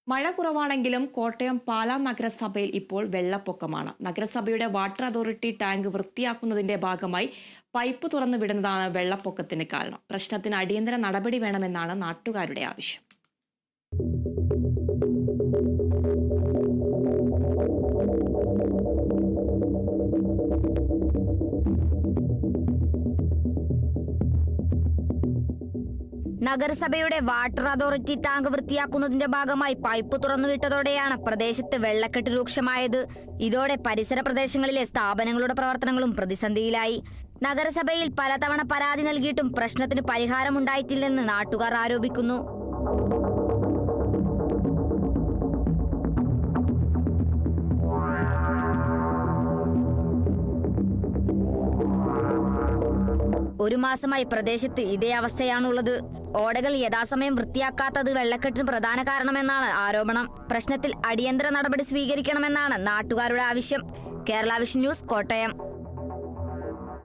മഴ കുറവാണെങ്കിലും കോട്ടയം പാലാ നഗരസഭയിൽ ഇപ്പോൾ വെള്ളപ്പൊക്കമാണ്. നഗരസഭയുടെ വാട്ടർ അതോറിറ്റി ടാങ്ക് വൃത്തിയാക്കുന്നതിന്റെ ഭാഗമായി പൈപ്പ് തുറന്നു വിടുന്നതാണ് വെള്ളപ്പൊക്കത്തിന് കാരണം. പ്രശ്നത്തിന് അടിയന്തര നടപടി വേണമെന്നാണ് നാട്ടുകാരുടെ ആവശ്യം. നഗരസഭയുടെ വാട്ടർ അതോറിറ്റി ടാങ്ക് വൃത്തിയാക്കുന്നതിന്റെ ഭാഗമായി പൈപ്പ് തുറന്നുവിട്ടതോടെയാണ് പ്രദേശത്ത് വെള്ളക്കെട്ട് രൂക്ഷമായത്. ഇതോടെ പരിസര പ്രദേശങ്ങളിലെ സ്ഥാപനങ്ങളുടെ പ്രവർത്തനങ്ങളും പ്രതിസന്ധിയിലായി. നഗരസഭയിൽ പലതവണ പരാതി നൽകിയിട്ടും പ്രശ്നത്തിന് പരിഹാരമുണ്ടായിട്ടില്ലെന്ന് നാട്ടുകാർ ആരോപിക്കുന്നു. ഒരു മാസമായി പ്രദേശത്ത് ഇതേ അവസ്ഥയാണുള്ളത്. ഓടകൾ യഥാസമയം വൃത്തിയാക്കാത്തത് വെള്ളക്കെട്ടിന് പ്രധാന കാരണമെന്നാണ് ആരോപണം. പ്രശ്നത്തിൽ അടിയന്തര നടപടി സ്വീകരിക്കണമെന്നാണ് നാട്ടുകാരുടെ ആവശ്യം. Kerala vision news, Kottayam.